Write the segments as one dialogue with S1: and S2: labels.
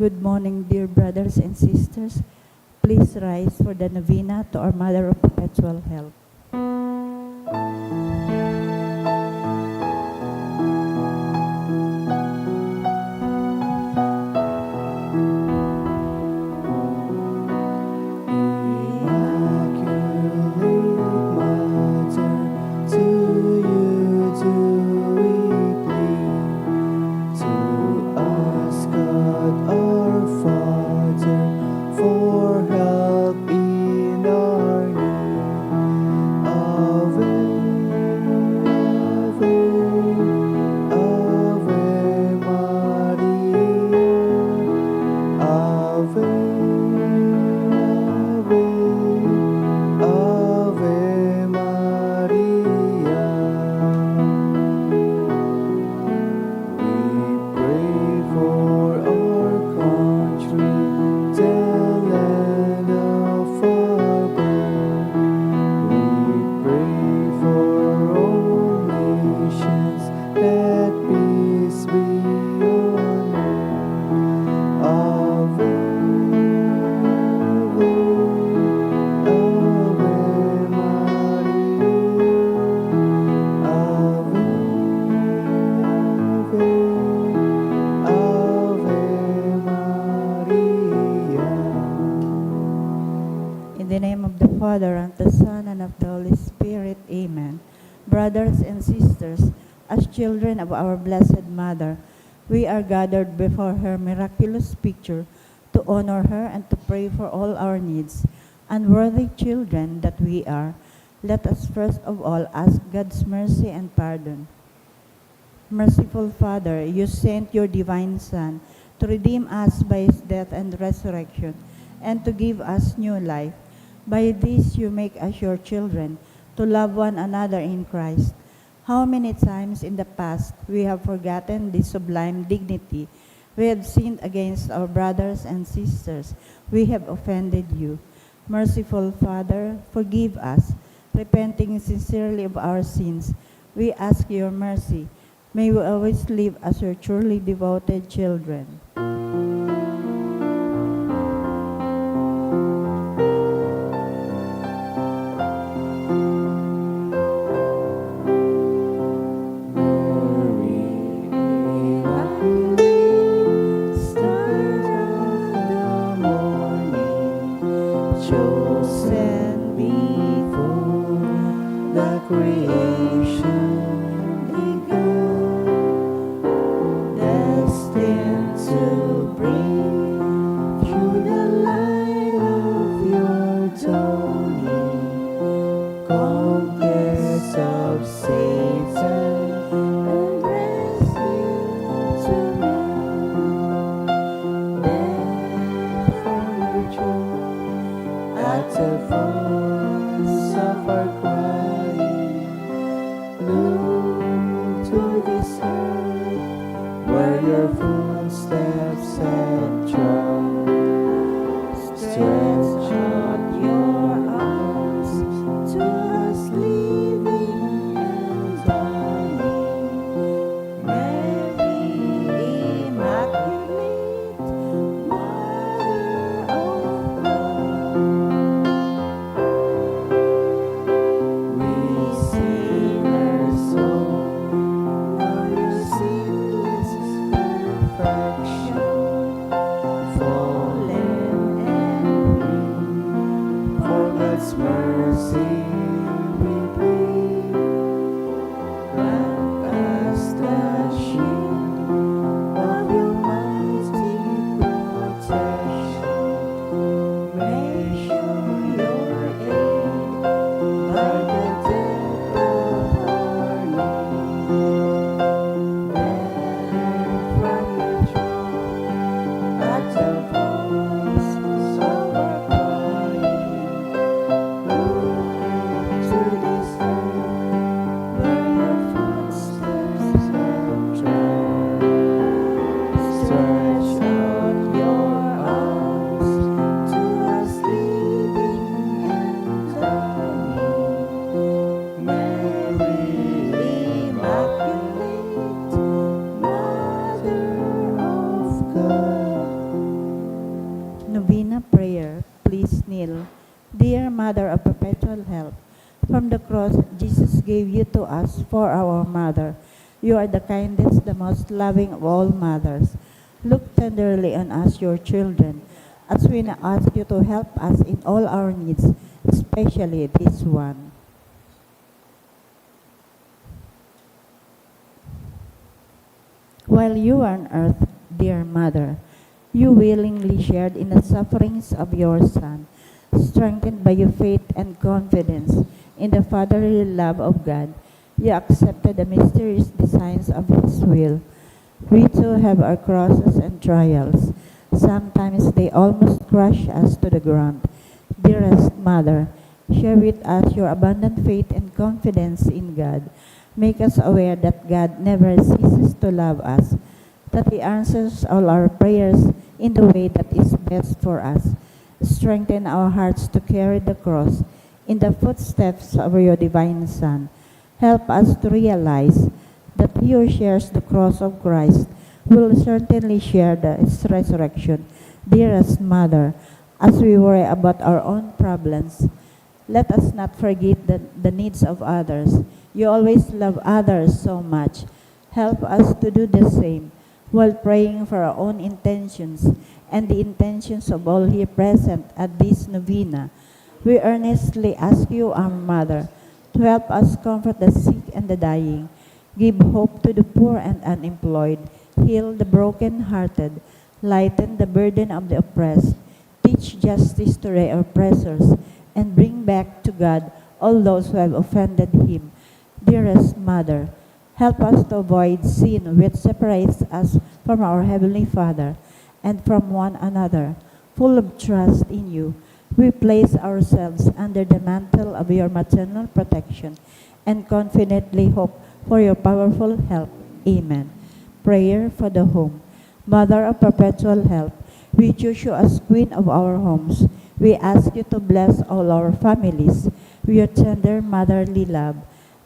S1: Good morning, dear brothers and sisters. Please rise for the novena to our Mother of Perpetual Help. Father, and the Son, and of the Holy Spirit. Amen. Brothers and sisters, as children of our Blessed Mother, we are gathered before her miraculous picture to honor her and to pray for all our needs. Unworthy children that we are, let us first of all ask God's mercy and pardon. Merciful Father, you sent your divine Son to redeem us by his death and resurrection, and to give us new life. By this you make us your children, to love one another in Christ. How many times in the past we have forgotten this sublime dignity. We have sinned against our brothers and sisters. We have offended you. Merciful Father, forgive us. Repenting sincerely of our sins, we ask your mercy. May we always live as your truly devoted children. Chosen before the creation began, destined to Mother. You are the kindest, the most loving of all mothers. Look tenderly on us, your children, as we now ask you to help us in all our needs, especially this one. While you were on earth, dear Mother, you willingly shared in the sufferings of your Son, strengthened by your faith and confidence in the fatherly love of God. You accepted the mysterious designs of His will. We too have our crosses and trials. Sometimes they almost crush us to the ground. Dearest Mother, share with us your abundant faith and confidence in God. Make us aware that God never ceases to love us, that He answers all our prayers in the way that is best for us. Strengthen our hearts to carry the cross in the footsteps of your divine Son. Help us to realize that he who shares the cross of Christ will certainly share its resurrection. Dearest Mother, as we worry about our own problems, let us not forget the needs of others. You always love others so much. Help us to do the same while praying for our own intentions and the intentions of all here present at this novena. We earnestly ask you, our Mother, to help us comfort the sick and the dying, give hope to the poor and unemployed, heal the broken-hearted, lighten the burden of the oppressed, teach justice to the oppressors, and bring back to God all those who have offended Him. Dearest Mother, help us to avoid sin which separates us from our Heavenly Father and from one another. Full of trust in you, we place ourselves under the mantle of your maternal protection and confidently hope for your powerful help. Amen. Prayer for the home. Mother of perpetual help, we choose you as Queen of our homes. We ask you to bless all our families with your tender motherly love.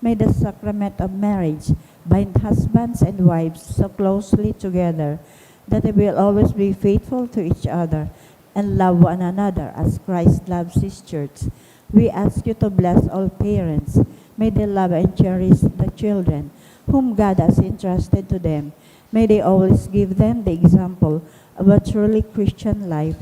S1: May the sacrament of marriage bind husbands and wives so closely together that they will always be faithful to each other and love one another as Christ loves His church. We ask you to bless all parents. May they love and cherish the children whom God has entrusted to them. May they always give them the example of a truly Christian life.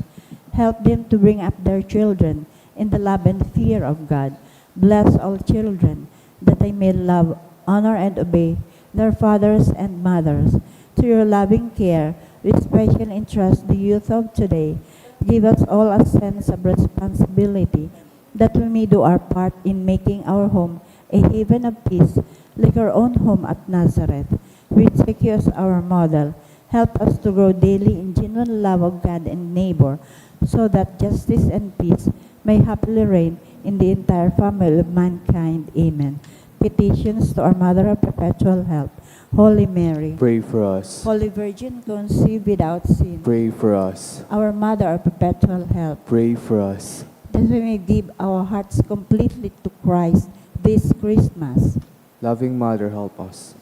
S1: Help them to bring up their children in the love and fear of God. Bless all children that they may love, honor, and obey their fathers and mothers. To your loving care, we especially entrust the youth of today. Give us all a sense of responsibility that we may do our part in making our home a haven of peace like our own home at Nazareth. We take you as our model. Help us to grow daily in genuine love of God and neighbor, so that justice and peace may happily reign in the entire family of mankind. Amen. Petitions to our Mother of Perpetual Help. Holy Mary,
S2: Pray for us.
S1: Holy Virgin conceived without sin,
S2: Pray for us.
S1: our Mother of Perpetual Help,
S2: Pray for us.
S1: that we may give our hearts completely to Christ this Christmas,
S2: Loving Mother, help us.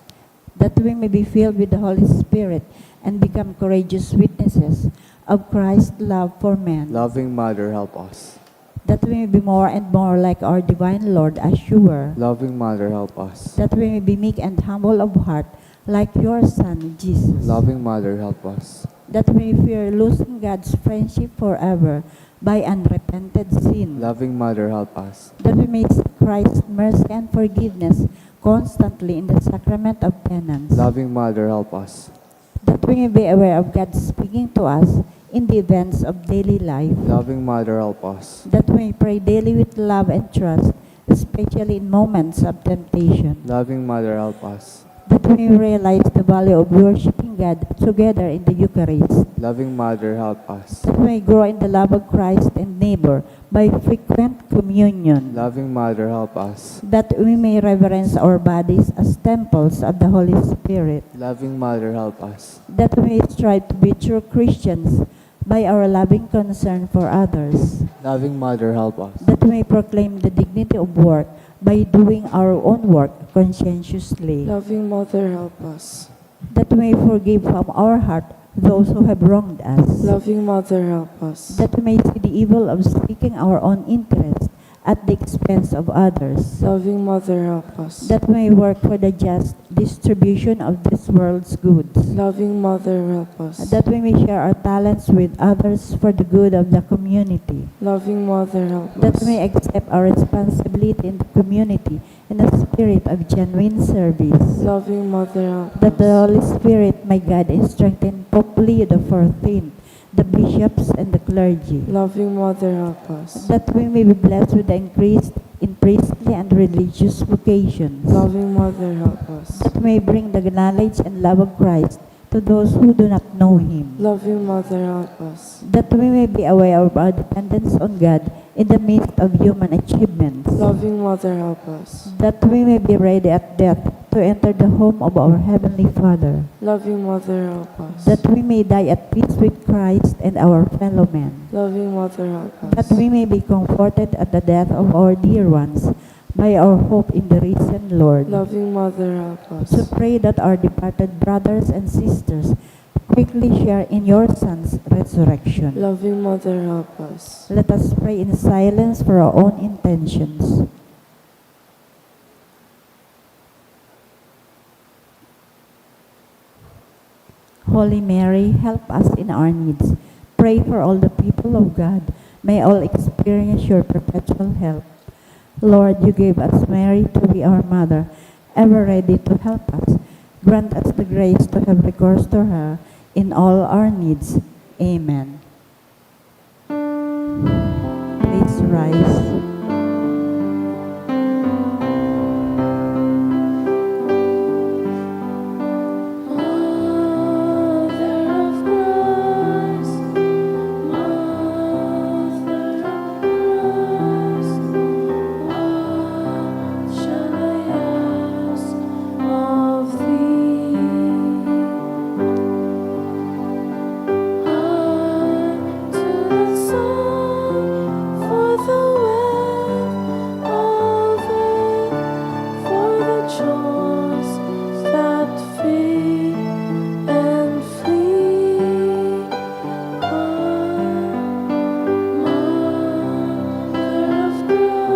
S1: that we may be filled with the Holy Spirit and become courageous witnesses of Christ's love for men,
S2: Loving Mother, help us.
S1: that we may be more and more like our divine Lord as you were,
S2: Loving Mother, help us.
S1: that we may be meek and humble of heart like your Son, Jesus,
S2: Loving Mother, help us.
S1: that we may fear losing God's friendship forever by unrepented sin,
S2: Loving Mother, help us.
S1: that we may seek Christ's mercy and forgiveness constantly in the sacrament of penance,
S2: Loving Mother, help us.
S1: that we may be aware of God speaking to us in the events of daily life,
S2: Loving Mother, help us.
S1: that we may pray daily with love and trust, especially in moments of temptation,
S2: Loving Mother, help us.
S1: that we may realize the value of worshiping God together in the Eucharist,
S2: Loving Mother, help us.
S1: that we may grow in the love of Christ and neighbor by frequent communion,
S2: Loving Mother, help us.
S1: that we may reverence our bodies as temples of the Holy Spirit,
S2: Loving Mother, help us.
S1: that we may strive to be true Christians by our loving concern for others,
S2: Loving Mother, help us.
S1: that we may proclaim the dignity of work by doing our own work conscientiously,
S3: Loving Mother, help us.
S1: that we may forgive from our heart those who have wronged us,
S3: Loving Mother, help us.
S1: that we may see the evil of seeking our own interest at the expense of others,
S3: Loving Mother, help us.
S1: that we may work for the just distribution of this world's goods,
S3: Loving Mother, help us.
S1: that we may share our talents with others for the good of the community,
S3: Loving Mother, help
S1: that
S3: us.
S1: we may accept our responsibility in the community in a spirit of genuine service,
S3: Loving Mother, help
S1: that the
S3: us.
S1: Holy Spirit may guide and strengthen Pope Leo XIV, the bishops and the clergy,
S3: Loving Mother, help us.
S1: that we may be blessed with the increase in priestly and religious vocations,
S3: Loving Mother, help us.
S1: that we may bring the knowledge and love of Christ to those who do not know Him,
S3: Loving Mother, help us.
S1: that we may be aware of our dependence on God in the midst of human achievements,
S3: Loving Mother, help us.
S1: that we may be ready at death to enter the home of our Heavenly Father,
S3: Loving Mother, help us.
S1: that we may die at peace with Christ and our fellow men,
S3: Loving Mother, help
S1: that
S3: us.
S1: we may be comforted at the death of our dear ones by our hope in the risen Lord.
S3: Loving Mother, help
S1: So
S3: us.
S1: pray that our departed brothers and sisters quickly share in your Son's resurrection.
S3: Loving Mother, help us.
S1: Let us pray in silence for our own intentions. Holy Mary, help us in our needs. Pray for all the people of God. May all experience your perpetual help. Lord, you gave us Mary to be our mother, ever ready to help us. Grant us the grace to have recourse to her in all our needs. Amen. Please rise.
S4: Mother of Christ, Mother of Christ, what shall I ask of thee? I do not sigh for the wealth of earth, for the joys that fade and flee. Mother of Christ,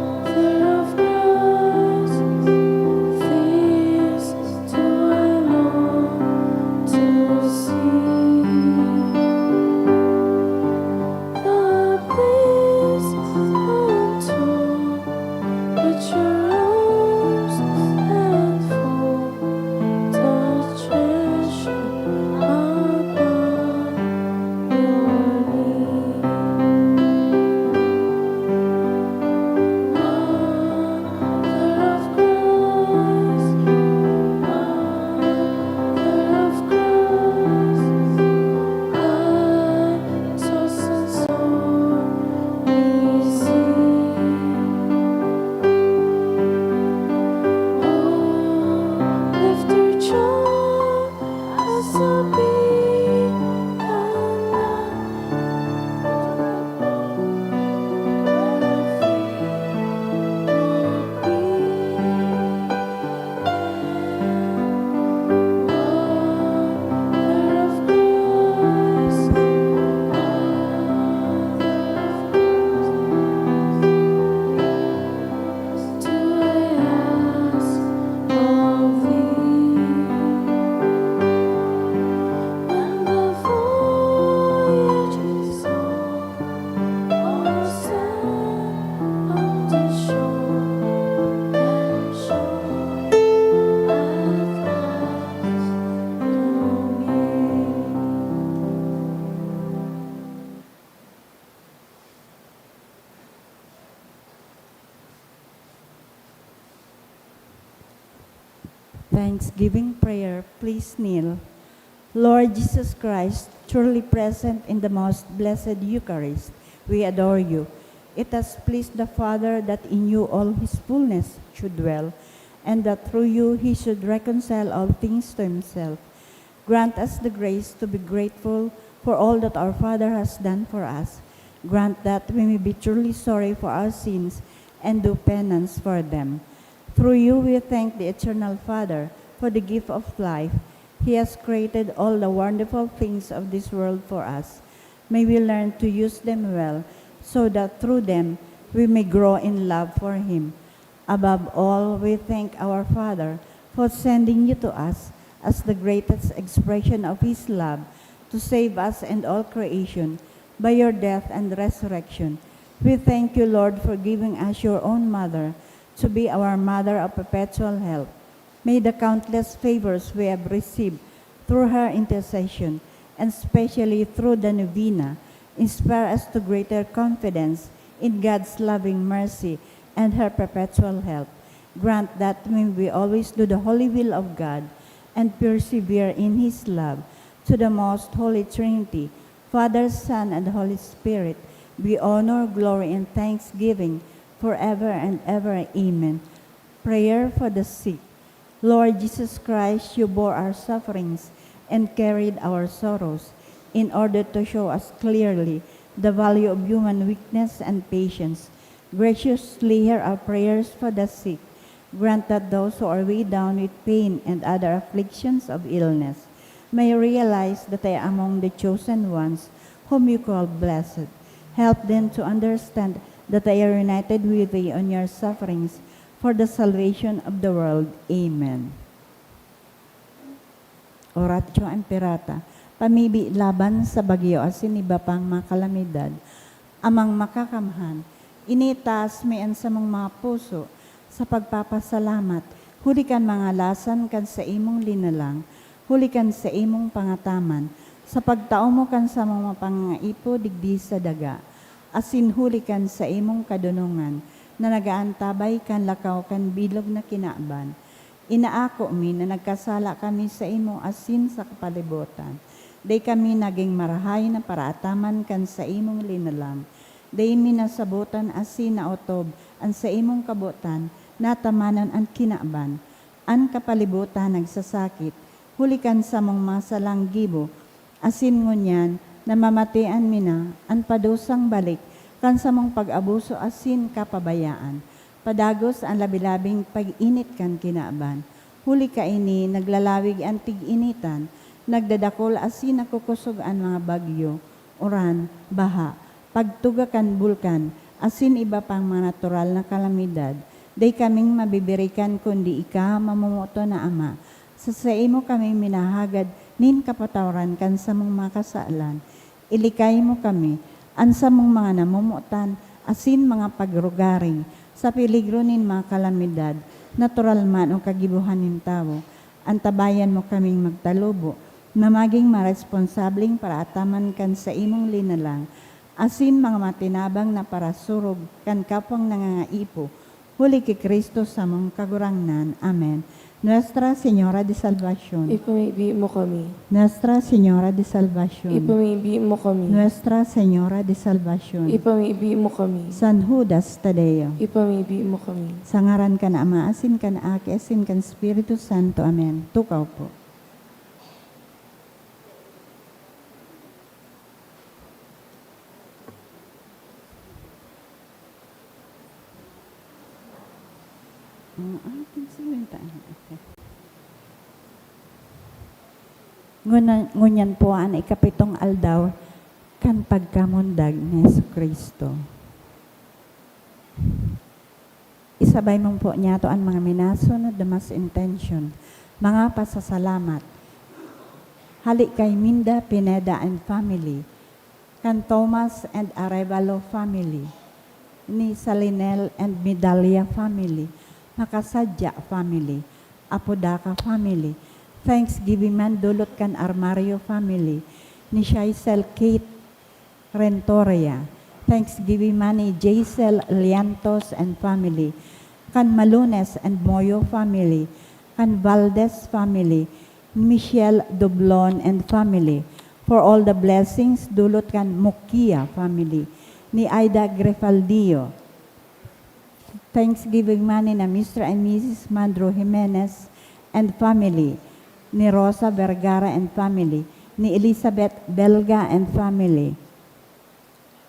S4: Mother of Christ, this do I long to see. The bliss untold which your arms enfold, the treasure above your knee. Mother of Christ, Mother of Christ, I toss and sorely see. Oh, lift your child as a beacon Mother of Christ, do I ask of thee? When the voyage is on, all stand on the shore and shore at last know me.
S1: Thanksgiving prayer. Please kneel. Lord Jesus Christ, truly present in the most blessed Eucharist, we adore you. It has pleased the Father that in you all his fullness should dwell, and that through you he should reconcile all things to himself. Grant us the grace to be grateful for all that our Father has done for us. Grant that we may be truly sorry for our sins and do penance for them. Through you we thank the Eternal Father for the gift of life. He has created all the wonderful things of this world for us. May we learn to use them well, so that through them we may grow in love for Him. Above all, we thank our Father for sending you to us as the greatest expression of His love to save us and all creation by your death and resurrection. We thank you, Lord, for giving us your own mother to be our mother of perpetual help. May the countless favors we have received through her intercession, and especially through the novena, inspire us to greater confidence in God's loving mercy and her perpetual help. Grant that we may always do the holy will of God and persevere in His love. To the most holy Trinity, Father, Son, and Holy Spirit, be honor, glory, and thanksgiving forever and ever. Amen. Prayer for the sick. Lord Jesus Christ, you bore our sufferings and carried our sorrows in order to show us clearly the value of human weakness and patience. Graciously hear our prayers for the sick. Grant that those who are weighed down with pain and other afflictions of illness may realize that they are among the chosen ones whom you call blessed. Help them to understand that they are united with thee on your sufferings for the salvation of the world. Amen. Oratio Imperata, pamibi laban sa bagyo asin iba pang mga kalamidad, amang makakamhan, initas mayan sa mga puso sa pagpapasalamat, hulikan mga lasan kan sa imong linalang, hulikan sa imong pangataman, sa pagtao mo kan sa mga pangaipo digdi sa daga, asin hulikan sa imong kadunungan, na nagaantabay kan lakaw kan bilog na kinaaban. Inaako mi na nagkasala kami sa imo asin sa kapalibutan. Day kami naging marahay na paraataman kan sa imong linalang. Day minasabutan asin na otob an sa imong kabutan, natamanan ang kinaaban. An kapalibutan nagsasakit, hulikan sa mong masalang gibo, asin ngunyan, namamatian mina, an padusang balik, kan sa mong pag-abuso asin kapabayaan. Padagos ang labilabing pag-init kan kinaaban. Huli ka ini, naglalawig ang tig-initan, nagdadakol asin nakukusog ang mga bagyo, uran, baha, pagtuga kan bulkan, asin iba pang mga natural na kalamidad. Day kaming mabibirikan kundi ika mamumuto na Ama. Sa imo kami minahagad, nin kapatawaran kan sa mong mga kasaalan. Ilikay mo kami, ansa mong mga namumutan, asin mga pagrugaring, sa peligro nin mga kalamidad, natural man o kagibuhan nin tao, antabayan mo kaming magtalubo, na maging maresponsabling para ataman kan sa imong linalang, asin mga matinabang na parasurog kan kapwang nangangaipo, huli kay Kristo sa mong kagurangnan. Amen. Nuestra Señora de Salvación.
S3: Ipamigbi mo kami.
S1: Nuestra Señora de Salvación.
S3: Ipamigbi mo kami.
S1: Nuestra Señora de Salvación.
S3: Ipamigbi mo kami.
S1: San Judas Tadeo.
S3: Ipamigbi mo kami.
S1: Sa ngaran ka na Ama, asin ka na Aki, asin ka na Espiritu Santo. Amen. Tukaw po. Ngunyan po ang ikapitong aldaw kan pagkamundag ni Jesucristo. Isabay mong po niya to ang mga minasunod na mas intention, mga pasasalamat. Halik kay Minda Pineda and family, kan Thomas and Arevalo family, ni Salinel and Medalia family, Makasadya family, Apodaca family, Thanksgiving man dulot kan Armario family, ni Shaisel Kate Rentoria, Thanksgiving man ni Jaisel Liantos and family, kan Malunes and Moyo family, kan Valdez family, Michelle Doblon and family, for all the blessings dulot kan Mukia family, ni Aida Grefaldio, Thanksgiving man ni na Mr. and Mrs. Mandro Jimenez and family, ni Rosa Vergara and family, ni Elizabeth Belga and family.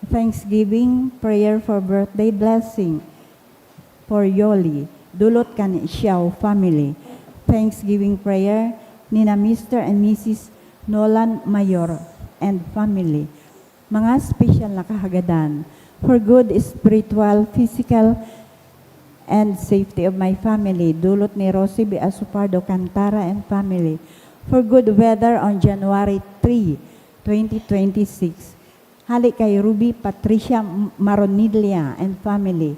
S1: Thanksgiving prayer for birthday blessing for Yoli, dulot kan Xiao family. Thanksgiving prayer ni na Mr. and Mrs. Nolan Mayor and family. Mga special na kahagadan for good spiritual, physical, and safety of my family. Dulot ni Rosie B. Asupardo, Cantara and family. For good weather on January 3, 2026. Hali kay Ruby Patricia Maronidlia and family.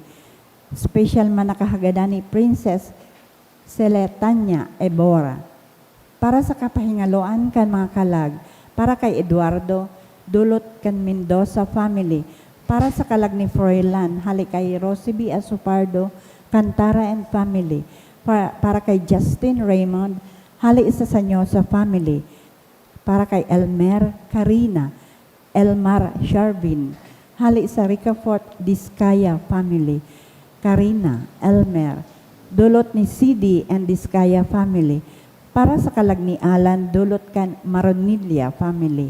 S1: Special man nakahagadan ni Princess Celetania Ebora. Para sa kapahingaloan kan mga kalag, para kay Eduardo, dulot kan Mendoza family, para sa kalag ni Froilan, hali kay Rosie B. Asupardo, Cantara and family, para kay Justin Raymond, hali isa sa Nyosa family, para kay Elmer Karina, Elmar Sharvin, hali sa Ricafort Diskaya family, Karina, Elmer, dulot ni CD and Diskaya family, para sa kalag ni Alan, dulot kan Maronidlia family,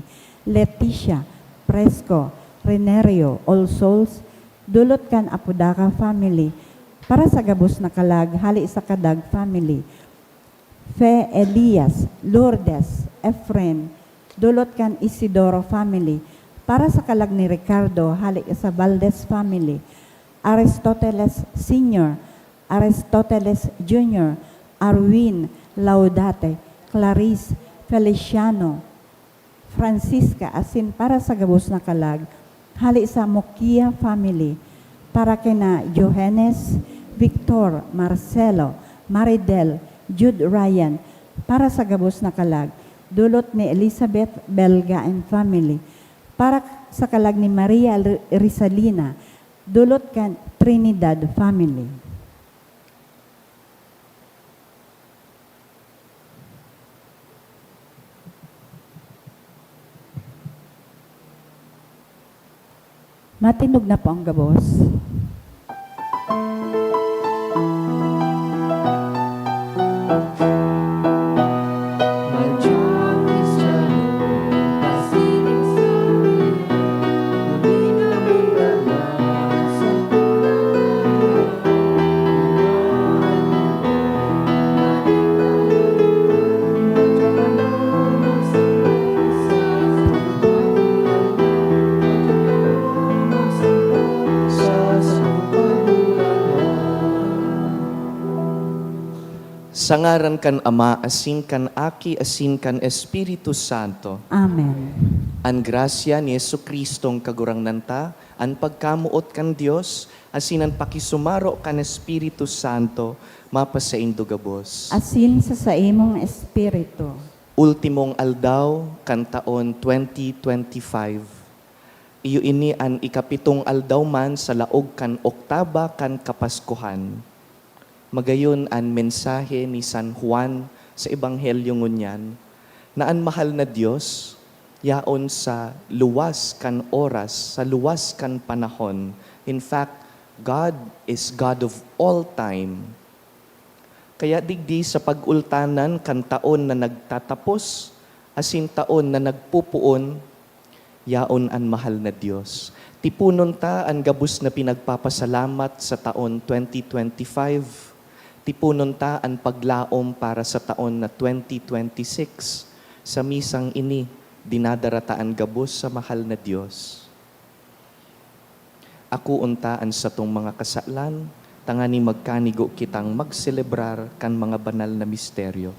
S1: Leticia, Fresco, Renerio, All Souls, dulot kan Apodaca family, para sa gabos na kalag, hali sa Kadag family, Fe Elias, Lourdes, Efren, dulot kan Isidoro family, para sa kalag ni Ricardo, hali sa Valdez family, Aristoteles Sr., Aristoteles Jr., Arwin Laudate, Clarice Feliciano, Francisca, asin para sa gabos na kalag, hali sa Mokia family, para kina Johannes, Victor, Marcelo, Maridel, Jude Ryan, para sa gabos na kalag, dulot ni Elizabeth Belga and family, para sa kalag ni Maria Rizalina, dulot kan Trinidad family. Matinog na po ang gabos.
S2: My job is shalom, pasiling sa akin. Hindi na magdala sa
S5: Sangaran kan Ama, asin kan Aki, asin kan Espiritu Santo.
S1: Amen.
S5: An grasya ni Jesucristong kagurang nanta, an pagkamuot kan Dios, asin an pakisumaro kan Espiritu Santo, mapasaindo gabos.
S1: Asin sa saimong espiritu.
S5: Ultimong aldaw kan taon 2025. Iyo ini an ikapitong aldaw man sa laog kan oktaba kan Kapaskuhan. Magayon ang mensahe ni San Juan sa Ebanghelyo ngunyan na ang mahal na Diyos yaon sa luwas kan oras, sa luwas kan panahon. In fact, God is God of all time. Kaya digdi sa pag-ultanan kan taon na nagtatapos, asin taon na nagpupuon, yaon ang mahal na Diyos. Tipunon ta ang gabus na pinagpapasalamat sa taon 2025. Tipunon ta ang paglaom para sa taon na 2026. Sa misang ini, dinadarataan gabos sa mahal na Diyos. Ako untaan sa tong mga kasalan, tangani magkanigo kitang magselebrar kan mga banal na misteryo.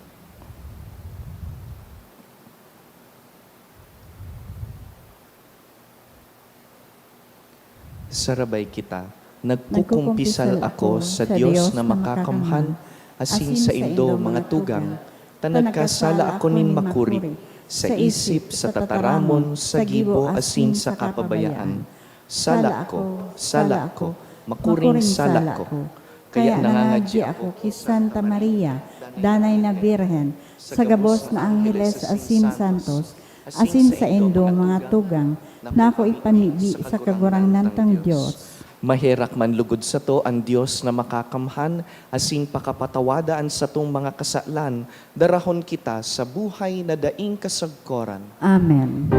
S5: Sarabay kita. Nagkukumpisal ako sa Diyos na makakamhan, asin sa indo mga tugang, tanagkasala ako nin makurip, sa isip, sa tataramon, sa gibo, asin sa kapabayaan. Sala ko, makuring sala ko.
S1: Kaya nangangadji ako kay Santa Maria, Danay na Birhen, sa gabos na Angeles asin Santos, asin sa indo mga tugang, na ako ipanibi sa kagurang nantang Diyos.
S5: Maherak man lugod sa to ang Diyos na makakamhan, asin pakapatawadaan sa tong mga kasalan, darahon kita sa buhay na daing kasagkoran.
S1: Amen.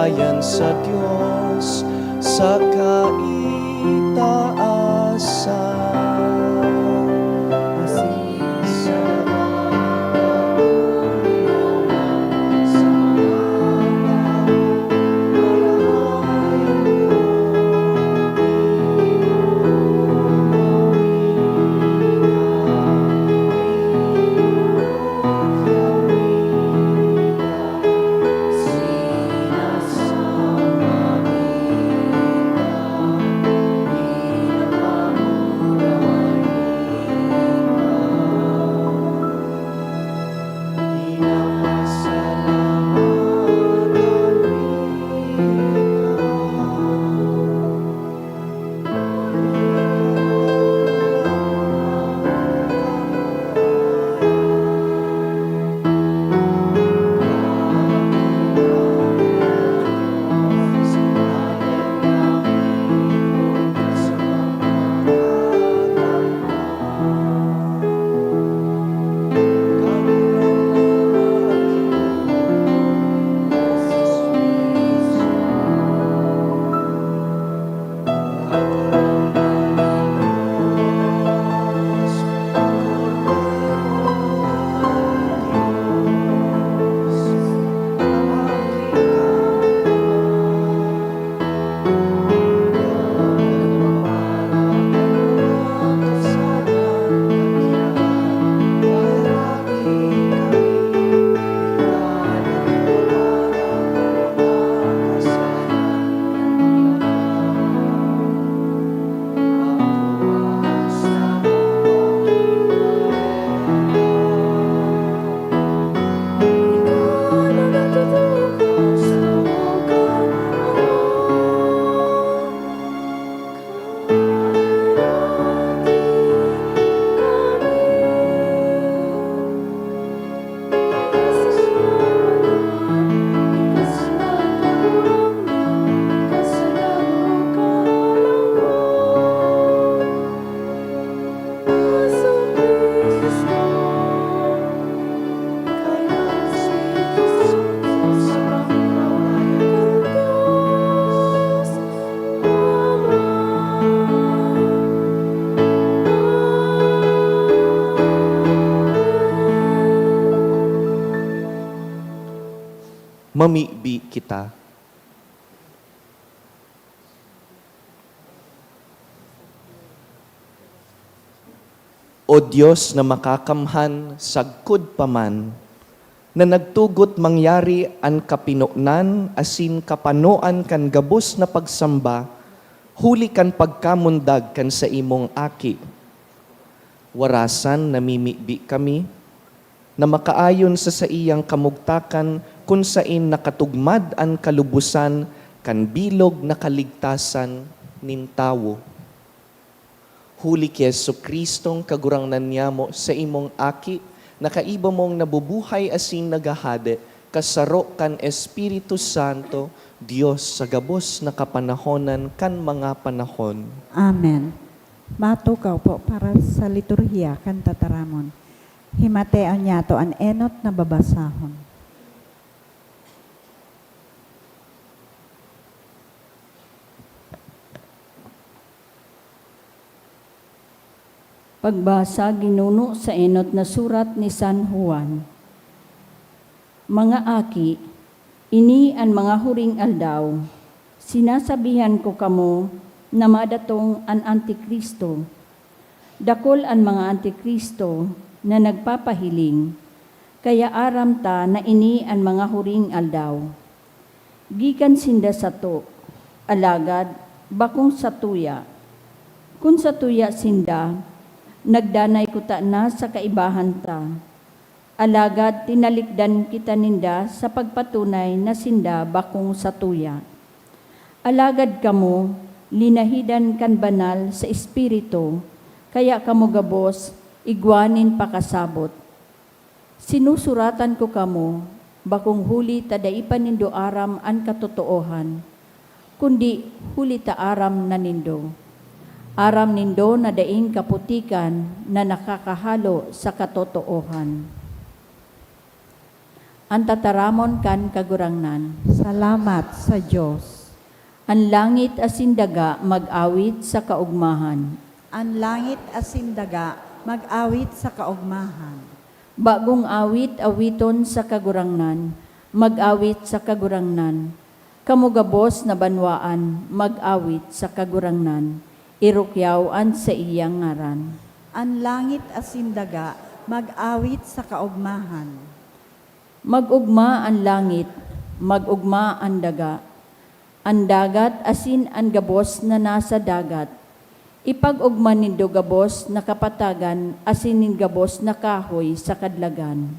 S5: bayan sa Diyos sa kaitaasan.
S2: Asisa sa mga
S5: Mamibi kita. O Diyos na makakamhan, sagkod paman, na nagtugot mangyari an kapinunan, asin kapanoan kan gabos na pagsamba, huli kan pagkamundag kan sa imong aki. Warasan namimibi kami, na makaayon sa iyang kamugtakan, kung sain nakatugmad an kalubusan, kan bilog na kaligtasan nin tawo. Huli ki Jesucristong kagurangnan niya mo sa imong aki, nakaiba mong nabubuhay asin nagahade, kasaro kan Espiritu Santo, Diyos sa gabos na kapanahonan kan mga panahon.
S1: Amen. Matukaw po para sa liturhiya kan tataramon. Himatean niya to an enot na babasahon.
S6: Pagbasa ginuno sa enot na surat ni San Juan. Mga aki, ini ang mga huring aldaw. Sinasabihan ko kamo na madatong an Antikristo. Dakol ang mga Antikristo na nagpapahiling, kaya aram ta na ini ang mga huring aldaw. Gikan sinda sato, alagad bakong satuya. Kung satuya sinda, nagdanay ko ta na sa kaibahan ta. Alagad tinalikdan kita ninda sa pagpatunay na sinda bakong satuya. Alagad kamo, linahidan kan banal sa espiritu, kaya kamo gabos, igwanin pakasabot. Sinusuratan ko kamo, bakong huli tadaipan nindo aram an katotoohan, kundi huli ta aram na nindo. Aram nindo na daing kaputikan na nakakahalo sa katotoohan. Antataramon kan kagurangnan.
S1: Salamat sa Diyos.
S6: Ang langit asin daga mag-awit sa kaugmahan.
S1: Ang langit asin daga, mag-awit sa kaugmahan.
S6: Bagong awit awiton sa kagurangnan, mag-awit sa kagurangnan. Kamugabos na banwaan, mag-awit sa kagurangnan. Irukyawan sa iyang ngaran.
S1: Ang langit asin daga, mag-awit sa kaugmahan.
S6: Mag-ugma ang langit, mag-ugma ang daga. Ang dagat asin ang gabos na nasa dagat. Ipag-ugma nindo gabos na kapatagan asin nin gabos na kahoy sa kadlagan.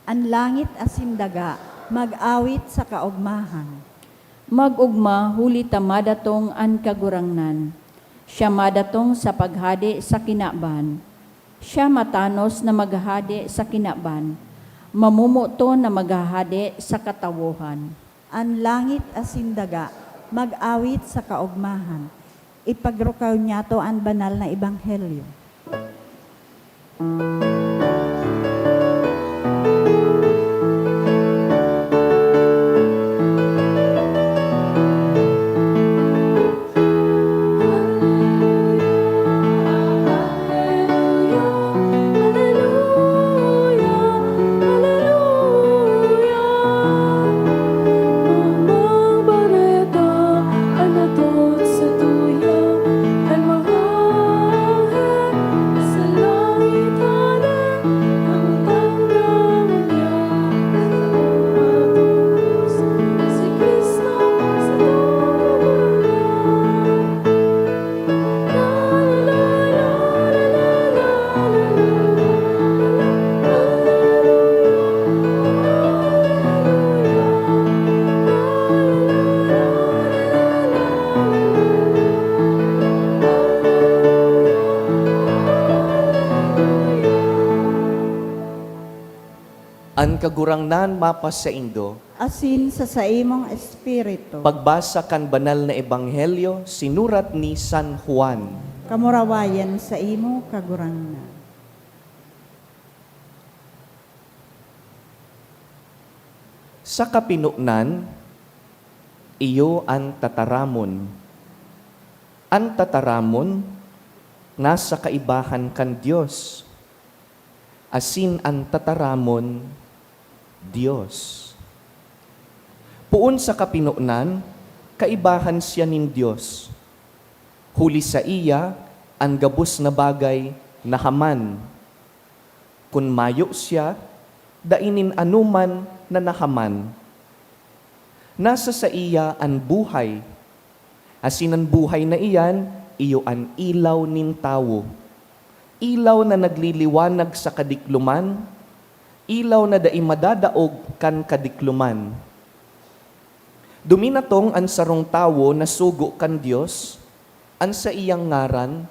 S1: Ang langit asin daga, mag-awit sa kaugmahan.
S6: Mag-ugma huli tamadatong ang kagurangnan. Siya madatong sa paghadi sa kinaban. Siya matanos na maghahadi sa kinaban. Mamumuto na maghahadi sa katawuhan.
S1: Ang langit asin daga, mag-awit sa kaugmahan. Ipagrukaw niya to ang banal na ebanghelyo.
S5: An kagurangnan mapas sa Indo,
S1: Asin sa saimong espiritu.
S5: pagbasa kan banal na ebanghelyo, sinurat ni San Juan.
S1: Kamurawayan sa imo kagurangnan.
S5: Sa kapinunan, iyo ang tataramon. Ang tataramon, nasa kaibahan kan Diyos. Asin ang tataramon, Diyos. Puon sa kapinunan, kaibahan siya nin Diyos. Huli sa iya, ang gabos na bagay na haman. Kung mayo siya, dainin anuman na nahaman. Nasa sa iya ang buhay. Asin ang buhay na iyan, iyo ang ilaw nin tawo. Ilaw na nagliliwanag sa kadikluman, ilaw na dai madadaog kan kadikluman. Duminatong ang sarong tawo na sugo kan Dios, ang sa iyang ngaran,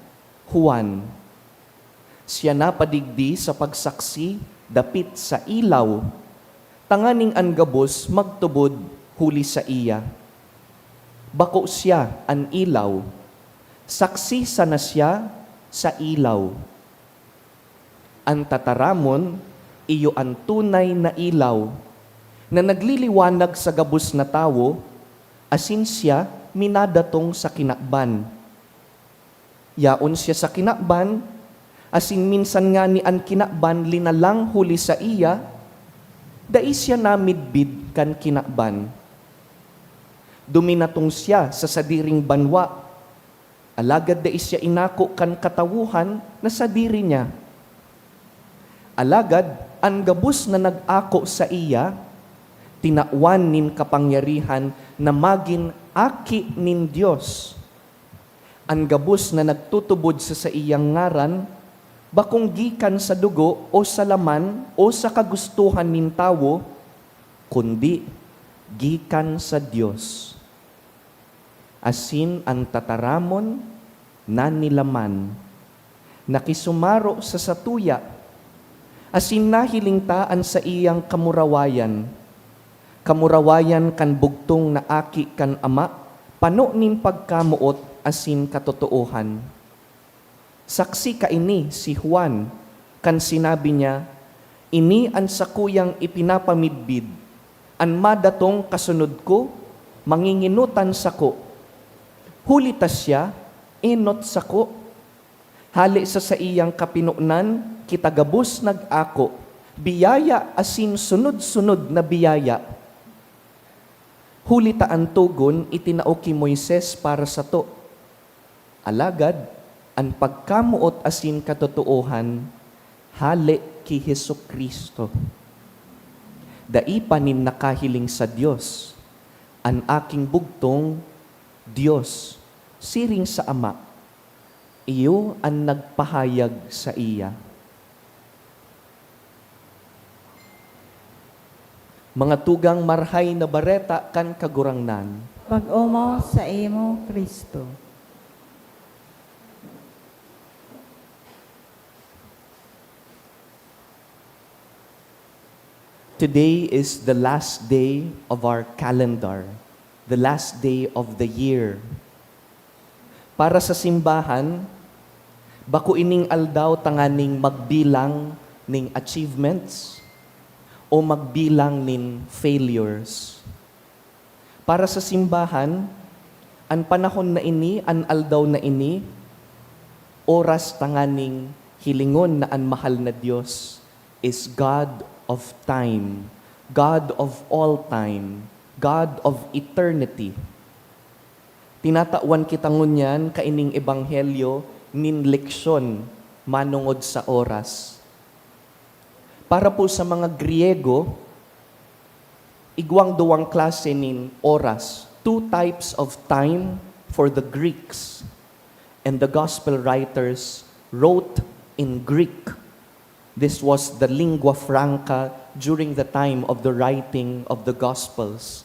S5: Juan. Siya napadigdi sa pagsaksi, dapit sa ilaw, tanganing ang gabos magtubod huli sa iya. Bako siya ang ilaw, saksi sana siya sa ilaw. Ang tataramon, iyo ang tunay na ilaw na nagliliwanag sa gabos na tawo, asin siya minadatong sa kinakban. Yaon siya sa kinakban, asin minsan nga ni ang kinakban linalang huli sa iya, dai siya namidbid kan kinakban. Duminatong siya sa sadiring banwa, alagad dai siya inako kan katawuhan na sadiri niya. Alagad, ang gabos na nag-ako sa iya, tinawan nin kapangyarihan na magin aki nin Diyos. Ang gabos na nagtutubod sa iyang ngaran, bakong gikan sa dugo o sa laman o sa kagustuhan nin tawo, kundi gikan sa Diyos. Asin ang tataramon na nilaman, nakisumaro sa satuya, asin nahilingtaan sa iyang kamurawayan. Kamurawayan kan bugtong na aki kan ama, pano nin pagkamuot asin katotoohan. Saksi ka ini si Juan, kan sinabi niya, Ini ang sakuyang ipinapamidbid, an madatong kasunod ko, manginginutan sako. Hulitas siya, enot sako. Hali sa iyang kapinunan, kitagabos nag-ako. Biyaya asin sunod-sunod na biyaya. Hulita ang tugon, itinao ki Moises para sa to. Alagad, ang pagkamuot asin katotohan, hali ki Hesukristo. Daipanin nakahiling sa Diyos, ang aking bugtong Diyos, siring sa Ama, iyo ang nagpahayag sa iya. Mga tugang marhay na bareta kan kagurangnan,
S1: Pag-umaw sa imo, Kristo.
S5: today is the last day of our calendar, the last day of the year. Para sa simbahan, bako ining aldaw tanganing magbilang ning achievements o magbilang nin failures. Para sa simbahan, ang panahon na ini, ang aldaw na ini, oras tanganing hilingon na ang mahal na Diyos is God of time, God of all time, God of eternity. Tinatawan kita ngunyan kaining ebanghelyo nin leksyon manungod sa oras. Para po sa mga Griego, igwang duwang klase nin oras, two types of time for the Greeks, and the gospel writers wrote in Greek. This was the lingua franca during the time of the writing of the Gospels.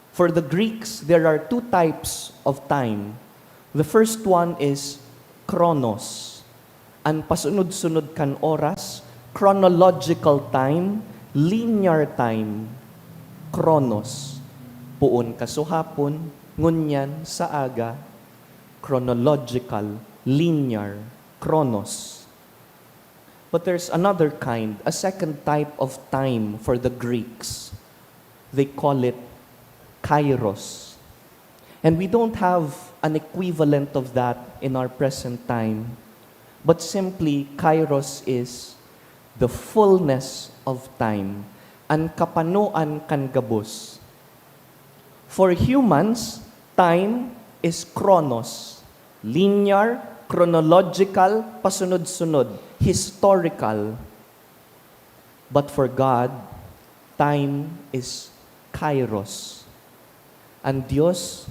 S5: For the Greeks, there are two types of time. The first one is chronos. Ang pasunod-sunod kan oras, chronological time, linear time, chronos. Puon kasuhapon, ngunyan sa aga, chronological, linear, chronos. But there's another kind, a second type of time for the Greeks. They call it kairos. And we don't have an equivalent of that in our present time. But simply, kairos is the fullness of time. Ang kapanuan kan gabos. For humans, time is chronos, linear, chronological, pasunod-sunod, historical. But for God, time is kairos. Ang Diyos,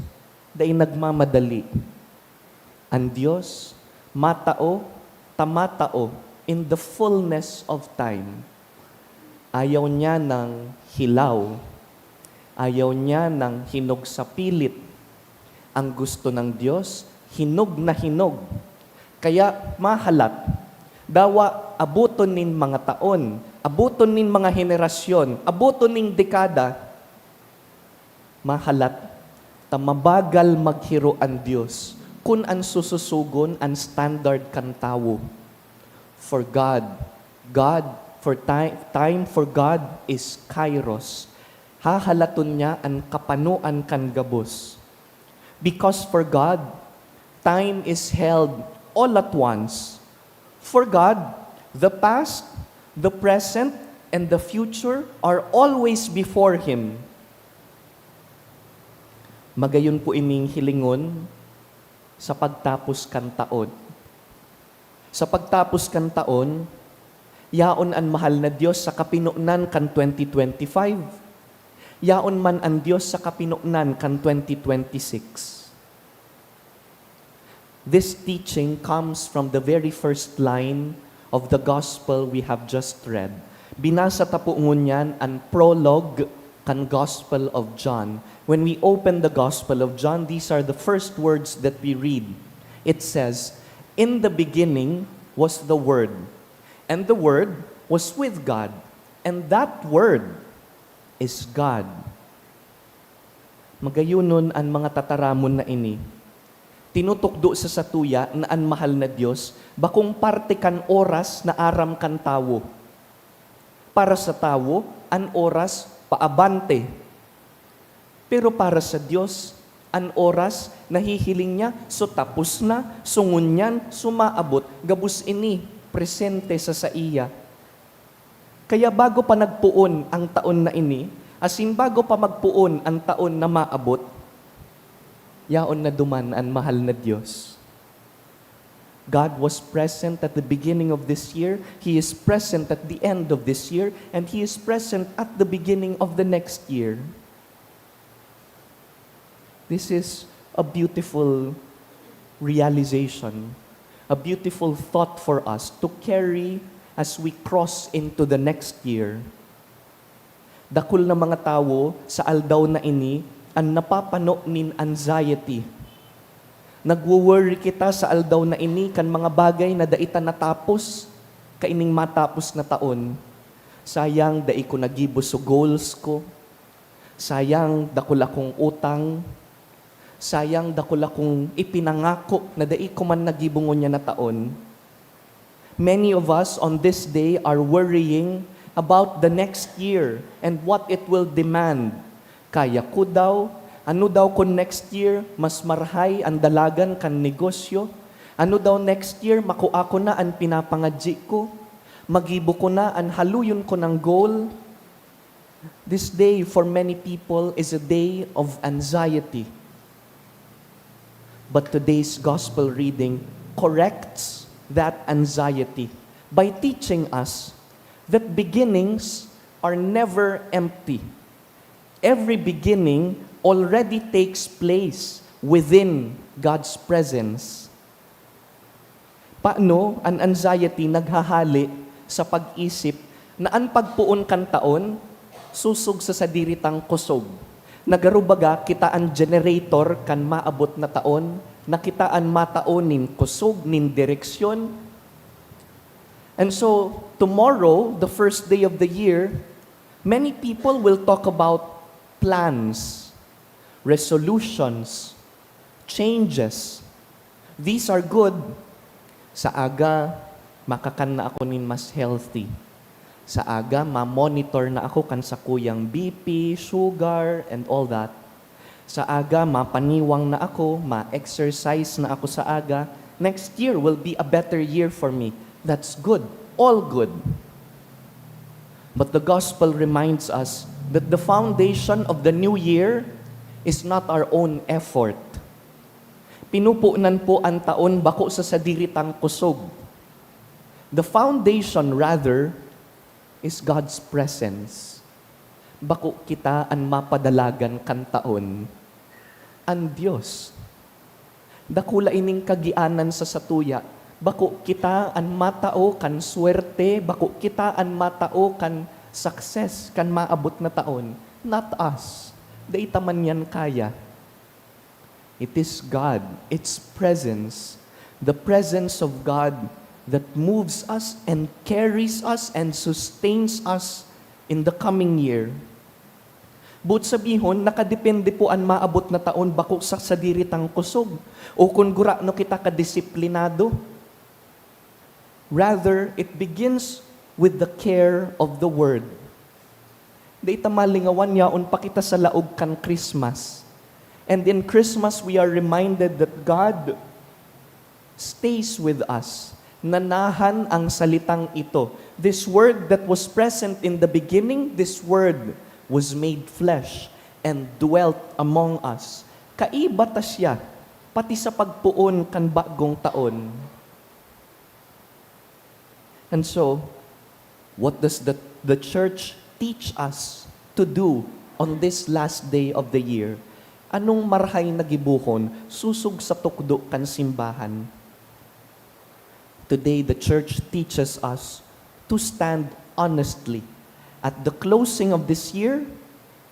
S5: dahil nagmamadali. Ang Diyos, matao, tamatao, in the fullness of time. Ayaw niya ng hilaw. Ayaw niya ng hinog sa pilit. Ang gusto ng Diyos, hinog na hinog. Kaya mahalat, dawa abuton nin mga taon, abuton nin mga henerasyon, abuton nin dekada, mahalat, tamabagal maghiro ang Diyos, kun ang sususugon ang standard kan tawo. For God, for time for God is kairos. Hahalaton niya ang kapanuan kan gabos. Because for God, time is held all at once. For God, the past, the present, and the future are always before Him. Magayon po ining hilingon sa pagtapos kan taon. Sa pagtapos kan taon, yaon ang mahal na Diyos sa kapinunan kan 2025. Yaon man ang Diyos sa kapinunan kan 2026. This teaching comes from the very first line of the gospel we have just read. Binasa tapo ngunyan ang prologue kan Gospel of John. When we open the Gospel of John, these are the first words that we read. It says, "In the beginning was the Word, and the Word was with God, and that Word is God." Magayunon ang mga tataramon na ini. Tinutukdo sa satuya na ang mahal na Diyos, bakong parte kan oras na aram kan tawo. Para sa tao, an oras paabante. Pero para sa Diyos, an oras nahihiling niya, so tapos na, sungunyan, sumaabot, gabus ini, presente sa iya. Kaya bago pa nagpuon ang taon na ini, asin bago pa magpuon ang taon na maabot, yaon na duman ang mahal na Diyos. God was present at the beginning of this year, He is present at the end of this year, and He is present at the beginning of the next year. This is a beautiful realization, a beautiful thought for us to carry as we cross into the next year. Dakul na mga tao sa aldaw na ini ang napapano nin anxiety. Nagwo-worry kita sa aldaw na ini kan mga bagay na daita natapos, kaining matapos na taon. Sayang, dai ko nagibo so goals ko. Sayang, dakula kong utang. Sayang, dakula kong ipinangako na dai ko man nagibungon niya na taon. Many of us on this day are worrying about the next year and what it will demand. Kaya ko daw, ano daw kung next year, mas marhay ang dalagan kan negosyo? Ano daw next year, makuha ko na ang pinapangadji ko? Magibo ko na ang haluyon ko ng goal? This day, for many people, is a day of anxiety. But today's gospel reading corrects that anxiety by teaching us that beginnings are never empty. Every beginning already takes place within God's presence. Paano ang anxiety naghahali sa pag-isip na ang pagpuon kan taon, susog sa sadiritang kusog. Nagarubaga, kita ang generator kan maabot na taon, nakitaan mataon nin kusog, nin direksyon. And so, tomorrow, the first day of the year, many people will talk about plans, resolutions, changes. These are good. Sa aga, makakan na ako nin mas healthy. Sa aga, ma-monitor na ako kan sa kuyang BP, sugar, and all that. Sa aga, mapaniwang na ako, ma-exercise na ako sa aga. Next year will be a better year for me. That's good. All good. But the gospel reminds us that the foundation of the new year is not our own effort. Pinupunan po ang taon bako sa sadiritang kusog. The foundation, rather, is God's presence. Bako kita ang mapadalagan kan taon. Ang Diyos. Dakula ining kagianan sa satuya. Bako kita ang matao kan swerte, bako kita ang matao kan success, kan maabot na taon. Not us. Daita man yan kaya. It is God, its presence, the presence of God that moves us and carries us and sustains us in the coming year. But sabihon, nakadepende po ang maabot na taon bako sa sadiritang kusog o kung gura no kita kadisiplinado. Rather, it begins with the care of the Word. Daita malingawan yaon pa kita sa laog kan Christmas. And in Christmas, we are reminded that God stays with us. Nanahan ang salitang ito. This Word that was present in the beginning, this Word was made flesh and dwelt among us. Kaiba ta siya, pati sa pagpuon kan bagong taon. And so, what does the church teach us to do on this last day of the year? Anong marhay na gibuhon, susog sa tukdo kan simbahan? Today, the church teaches us to stand honestly at the closing of this year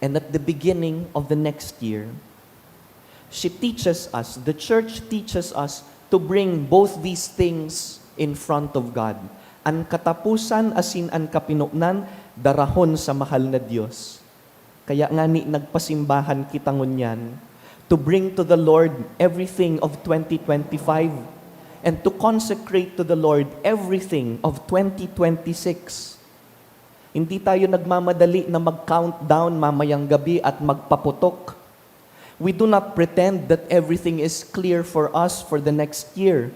S5: and at the beginning of the next year. She teaches us, the church teaches us to bring both these things in front of God. Ang katapusan asin ang kapinunan, darahon sa mahal na Diyos. Kaya nga ni nagpasimbahan kita ngunyan, to bring to the Lord everything of 2025 and to consecrate to the Lord everything of 2026. Hindi tayo nagmamadali na mag-countdown mamayang gabi at magpaputok. We do not pretend that everything is clear for us for the next year.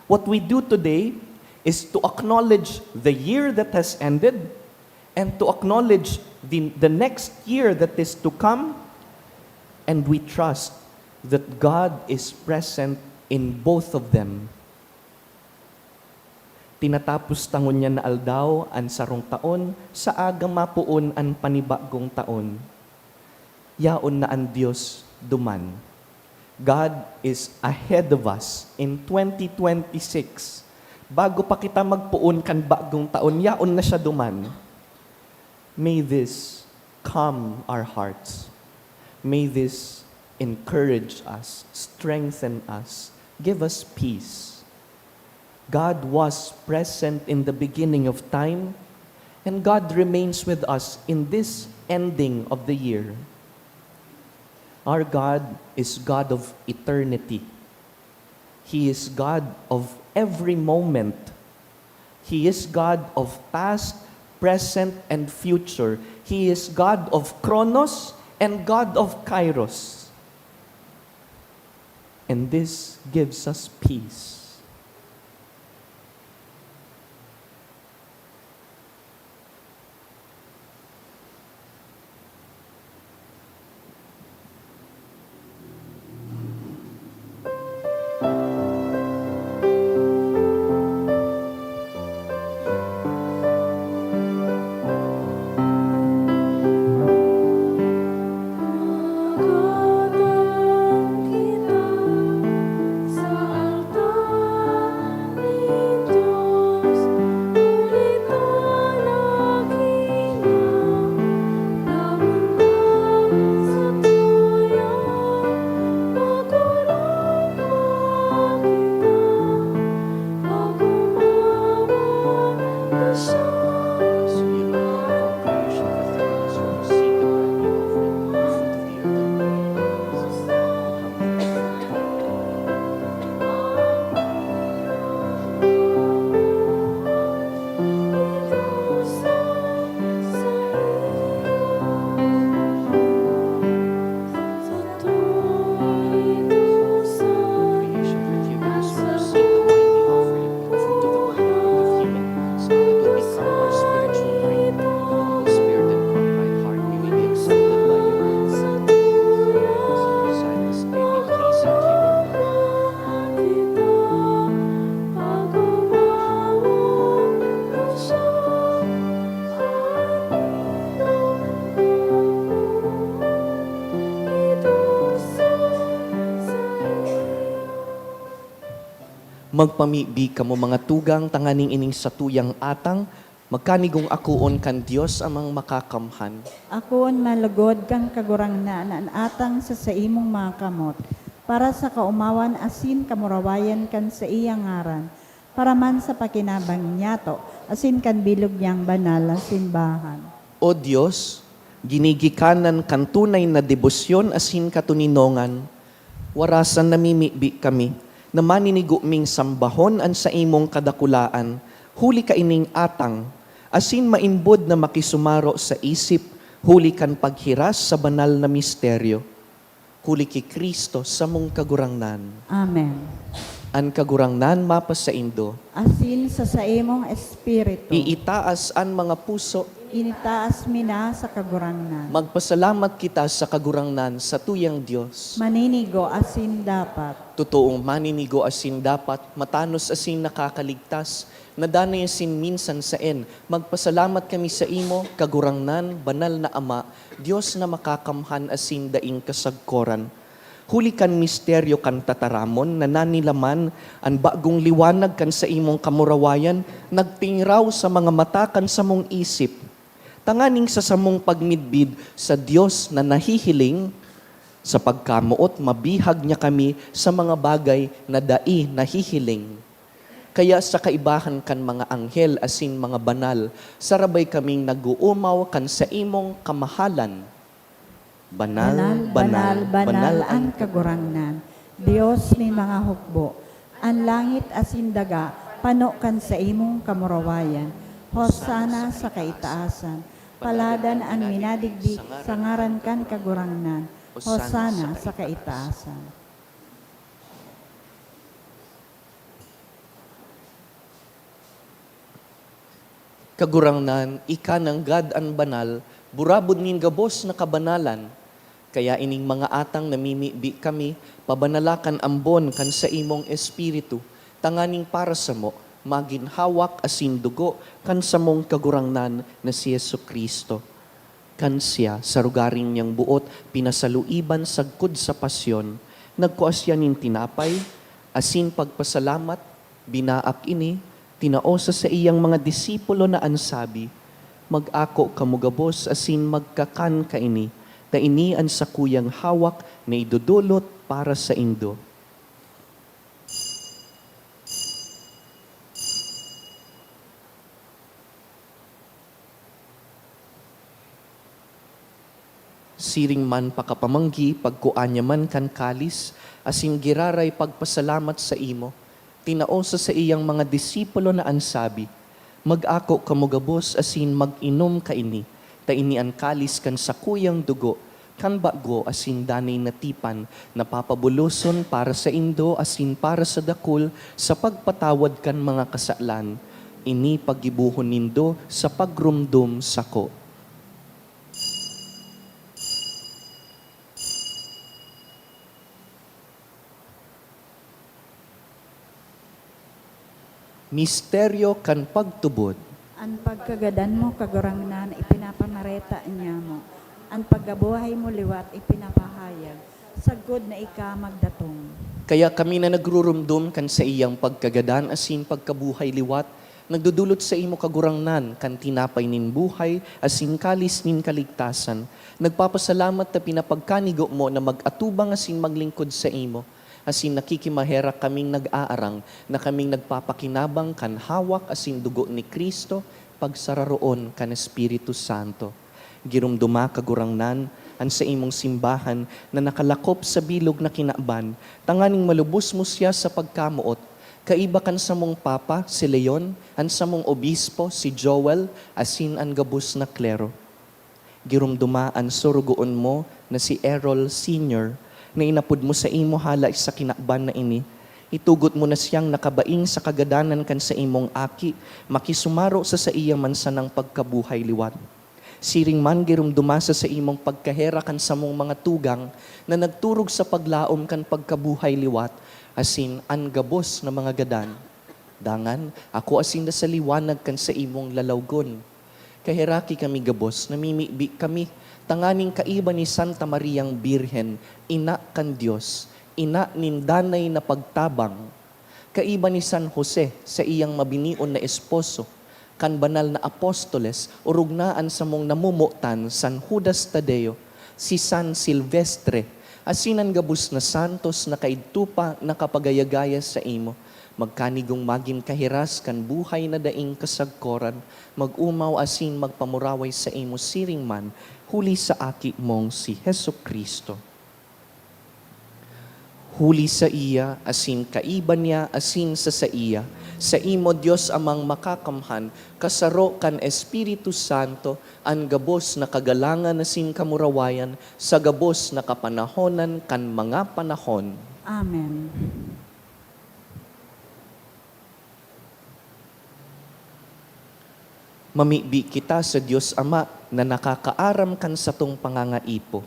S5: What we do today is to acknowledge the year that has ended and to acknowledge the next year that is to come, and we trust that God is present in both of them. Tinatapos tangon niya na aldaw ang sarong taon, sa aga mapuon ang panibagong taon. Yaon na ang Diyos duman. God is ahead of us in 2026. Bago pa kita magpuon kan bagong taon, yaon na siya duman. May this calm our hearts. May this encourage us, strengthen us, give us peace. God was present in the beginning of time, and God remains with us in this ending of the year. Our God is God of eternity. He is God of every moment. He is God of past, present, and future. He is God of Chronos and God of Kairos. And this gives us peace.
S4: Magatang kita sa altar ni Diyos, ulit ang naginang, laban sa tuyang, magulong kita, pagumawag na siya.
S5: So you know all creation within us will receive the brand new offering, the fruit of the creation with you us will receive the binding offering, the fruit of the word of healing. So it will become our spiritual drink. The spirit and contrite heart, we will be accepted by you. Silence may be pleasing to you, Lord. Magpamibi kamo mga tugang tanganing ining satuyang atang, magkanigong akuon kan Dios amang makakamhan.
S1: Akoon malugod kang kagurangnan an atang sa imong mga kamot, para sa kaumawan asin kamurawayan kan sa iyang ngaran, para man sa pakinabang niyato, asin kan bilog niyang banal na simbahan.
S5: O Dios, ginigikanan kan tunay na debosyon asin katuninongan, warasan namimibi kami, na maninigo ming sambahon an sa imong kadakulaan, huli ka ining atang, asin mainbod na makisumaro sa isip, huli kan paghiras sa banal na misteryo. Huli ki Kristo sa mong kagurangnan.
S1: Amen.
S5: An kagurangnan mapas sa indo,
S1: Asin sa imong espiritu,
S5: iitaas an mga puso,
S1: initaas mina sa kagurangnan.
S5: magpasalamat kita sa kagurangnan sa tuyang Diyos.
S1: Maninigo asin dapat,
S5: Totoong maninigo asin dapat, matanos asin nakakaligtas, nadanay asin minsan saen, magpasalamat kami sa imo, kagurangnan, banal na Ama, Diyos na makakamhan asin daing kasagkoran. Huli kan misteryo kan tataramon, na nanilaman, ang bagong liwanag kan sa imong kamurawayan, nagtingraw sa mga mata kan sa mong isip. Tanganing sa samong pagmidbid sa Diyos na nahihiling, sa pagkamuot, mabihag niya kami sa mga bagay na dai nahihiling. Kaya sa kaibahan kan mga anghel asin mga banal, sarabay kaming naguumaw kan sa imong kamahalan. Banal,
S1: banal ang kagurangnan. Dios ni mga hukbo, ang langit asin daga, pano kan sa imong kamurawayan. Hosana sa kaitaasan. Paladan ang minadigdi sa ngaran kan kagurangnan. Hosana sa kaitaasan.
S5: Kagurangnan, ika ng God ang banal, burabod nin gabos na kabanalan. Kaya ining mga atang namimibi kami, pabanalakan ambon kan sa imong espiritu, tanganing para sa mo, maginhawak asin dugo kan sa mong kagurangnan na si Yesu Kristo. Kan siya, sa rugaring niyang buot, pinasaluiban sagkod sa pasyon, nagkuas siya nin tinapay, asin pagpasalamat, binaak ini, tinaosa sa iyang mga disipulo na ansabi, mag-ako kamugabos asin magkakan ka ini, ta ini ang sakuyang hawak na idudulot para sa indo. Siring man pakapamanggi, pagkuanya man kan kalis, asin giraray pagpasalamat sa imo, tinaosa sa iyang mga disipulo na ansabi, mag-ako kamugabos asin mag-inom ka ini, ta ini ang kalis kan sakuyang dugo, kan bago asin danay na tipan, napapabuluson para sa indo asin para sa dakul, sa pagpatawad kan mga kasalan, ini pagibuhon nindo sa pagrumdum sako. Misteryo kan pagtubod.
S1: Ang pagkagadan mo, kagurangnan, ipinapamareta niya mo. Ang paggabuhay mo liwat, ipinapahayag. Sagod na ika magdatong.
S5: Kaya kami na nagrurumdum kan sa iyang pagkagadan asin pagkabuhay liwat, nagdudulot sa imo kagurangnan kan tinapay nin buhay asin kalis nin kaligtasan. Nagpapasalamat na pinapagkanigo mo na mag-atubang asin maglingkod sa imo. Asin nakikimahera kaming nag-aarang na kaming nagpapakinabang kan hawak asin dugo ni Kristo pagsararoon kan Espiritu Santo. Girumduma kagurangnan an sa imong simbahan na nakalakop sa bilog na kinaban, tanganing malubos mo siya sa pagkamuot. Kaiba kan sa mong papa si Leon, an sa mong obispo si Joel, asin an gabos na klero. Girumduma an surugoon mo na si Errol Sr., na inapod mo sa imo hala sa kinakban na ini. Itugot mo na siyang nakabaing sa kagadanan kan sa imong aki, makisumaro sa iya mansanang pagkabuhay liwat. Siring man girumdumasa sa imong pagkahera kan sa mong mga tugang na nagturog sa paglaom kan pagkabuhay liwat, asin an gabos na mga gadan. Dangan, ako asin na sa liwanag kan sa imong lalawgon. Kahiraki kami gabos, namimibi kami, tanganing kaiba ni Santa Mariang Birhen, ina kan Diyos, ina nindanay na pagtabang. Kaiba ni San Jose sa iyang mabinion na esposo, kan banal na apostoles, urugnaan sa mong namumutan, San Judas Tadeo, si San Silvestre, asinan gabus na santos na kaidtupa na kapagayagaya sa imo. Magkanigong magin kahiras kan buhay na daing kasagkoran, mag-umaw asin magpamuraway sa imo siring man, huli sa aki mong si Hesu Kristo. Huli sa iya, asin kaiba niya, asin sa iya. Sa imo Diyos amang makakamhan, kasaro kan Espiritu Santo, ang gabos na kagalangan asin kamurawayan, sa gabos na kapanahonan kan mga panahon.
S1: Amen.
S5: Mamibi kita sa Diyos Ama na nakakaaram kan sa tong pangangaipo.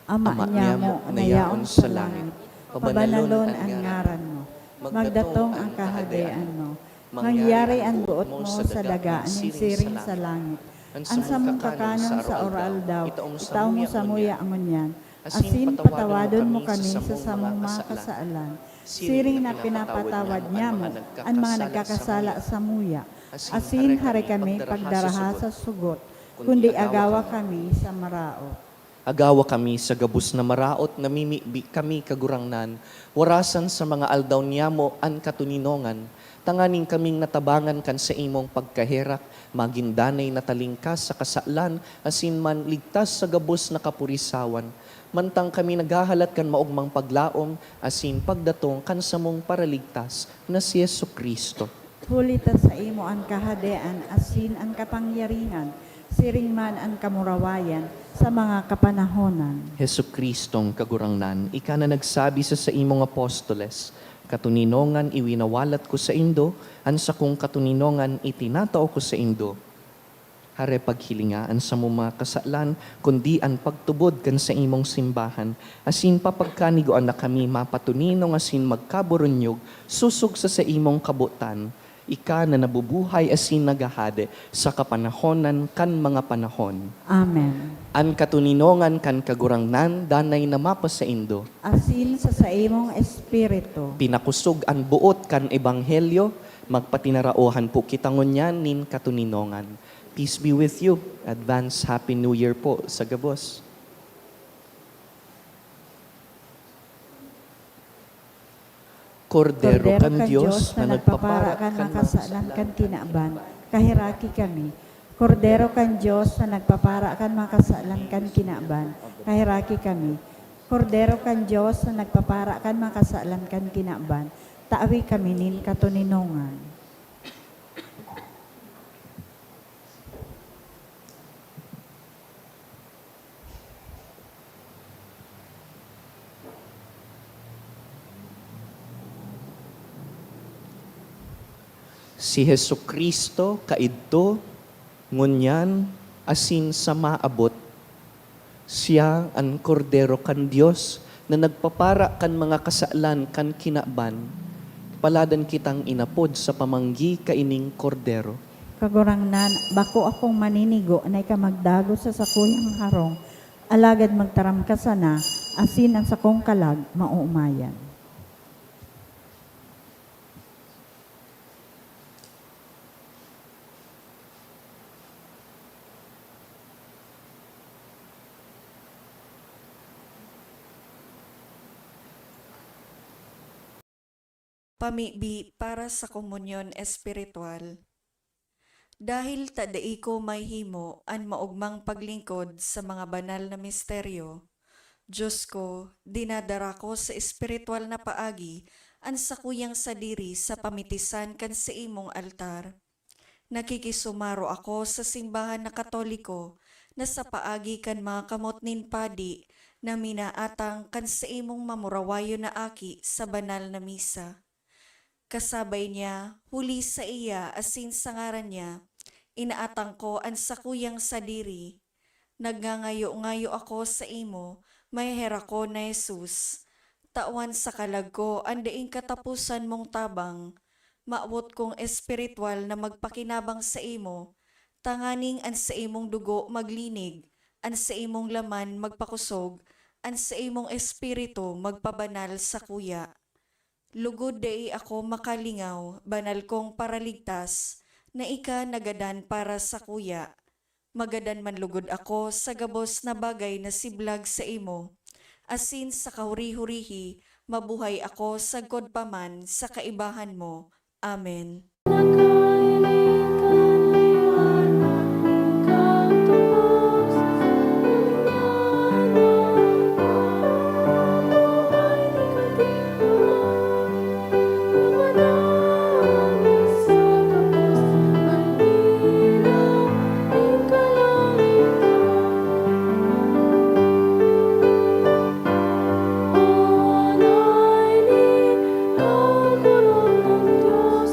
S1: Ama niya mo, nayaon sa langit, pabanalon ang ngaran mo, magdatong ang kahagayaan mo, mangyari ang buot mo sa daga, ang siring sa langit. Ang samong kakanon sa oral daw, itaw mo sa muya angon asin patawadon mo kami sa samong mga kasaalan. Siring na pinapatawad niya mo, ang mga nagkakasala sa muya. Asin hari kami pagdaraha sa sugot, kundi agawa kami sa maraot.
S5: Agawa kami sa gabus na maraot, namimibi kami kagurangnan, warasan sa mga aldaw niya mo an katuninongan, tanganing kaming natabangan kan sa imong pagkaherak, magindanay na talingkas sa kasalan, asin man ligtas sa gabus na kapurisawan, mantang kami naghahalat kan maugmang paglaom, asin pagdatong kan sa mong paraligtas na si Yesu Kristo.
S1: Hulita sa imo ang kahadean, asin ang kapangyarihan, siring man ang kamurawayan sa mga kapanahonan.
S5: Hesu Kristong kagurangnan, ika na nagsabi sa imong apostoles, katuninongan iwinawalat ko sa indo, ansa kong katuninongan itinatao ko sa indo. Hare paghilingaan sa mga kasalan, kundi ang pagtubod kan sa imong simbahan, asin papagkanigoan na kami mapatuninong asin magkaburunyog, susog sa imong kabutan, ika na nabubuhay asin nagahade sa kapanahonan kan mga panahon.
S1: Amen.
S5: An katuninongan kan kagurangnan, danay na mapa sa indo.
S1: Asin sa imong espiritu.
S5: Pinakusog ang buot kan ebanghelyo, magpatinaraohan po kita ngunyan nin katuninongan. Peace be with you. Advance Happy New Year po sa Gabos. Kordero kan Diyos na nagpapara
S1: kan
S5: kan
S1: makasalan kan tinaban, kahiraki kami. Kordero kan Diyos na nagpapara kan makasalan kan kinaban, kahiraki kami. Kordero kan Diyos na nagpapara kan makasalan kan kinaban, taawi kami nin katuninongan.
S5: Si Hesu Kristo kaidto ngunyan asin sa maabot. Siya ang kordero kan Dios na nagpapara kan mga kasalan kan kinaban. Paladan kitang inapod sa pamanggi kaining kordero.
S1: Kagurangnan, bako akong maninigo na ikamagdago sa sakuyang harong, alagad magtaram ka sana, asin ang sakong kalag, mauumayan.
S7: Pamibi para sa komunyon espiritual. Dahil tadai ko may himo an maugmang paglingkod sa mga banal na misteryo, Diyos ko, dinadara ko sa espiritual na paagi an sakuyang sadiri sa pamitisan kan sa imong altar. Nakikisumaro ako sa simbahan na Katoliko na sa paagi kan mga kamot nin padi na minaatang kan sa imong mamurawayo na aki sa banal na misa. Kasabay niya, huli sa iya asin sa ngaran niya, inaatang ko ang sakuyang sadiri. Nagngangayo-ngayo ako sa imo, may hera ko na Jesus. Tawan sa kalag ko, andaing katapusan mong tabang. Maabot kong espiritual na magpakinabang sa imo, tanganing an sa imong dugo maglinig, an sa imong laman magpakusog, an sa imong espiritu magpabanal sa kuya. Lugod dai ako makalingaw, banal kong paraligtas, na ika nagadan para sa kuya. Magadan man lugod ako sa gabos na bagay na siblag sa imo. Asin sa kahuri-hurihi, mabuhay ako sagkod paman sa kaibahan mo. Amen.
S4: Nakahiling ka ng liwanag, ikaw tubos sa buhay ni kadiliman. Lumanangin sa kapos, ang ilaw ng kalangitan. Anay ni Kagurang ng Diyos,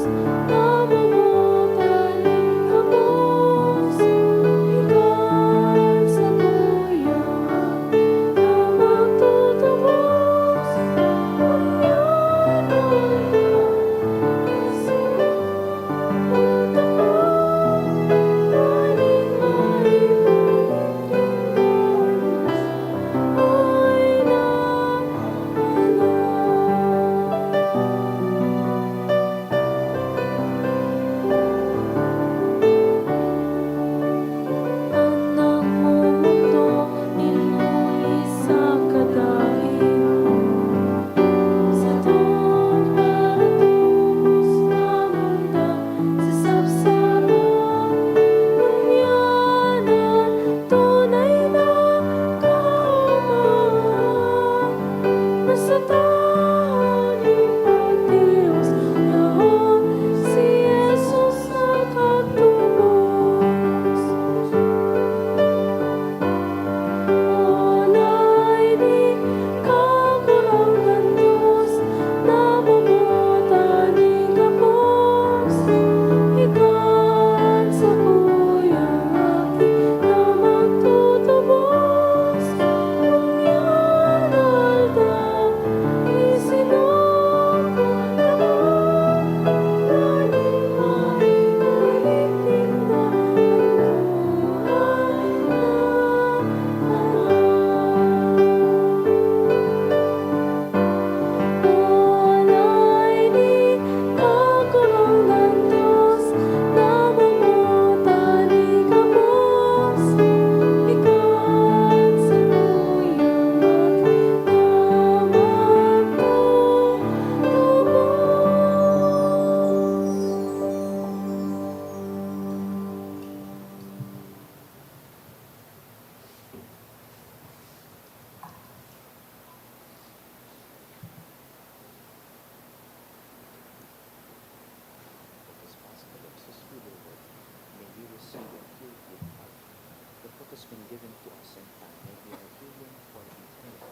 S5: given to us in time may be our healing for eternity.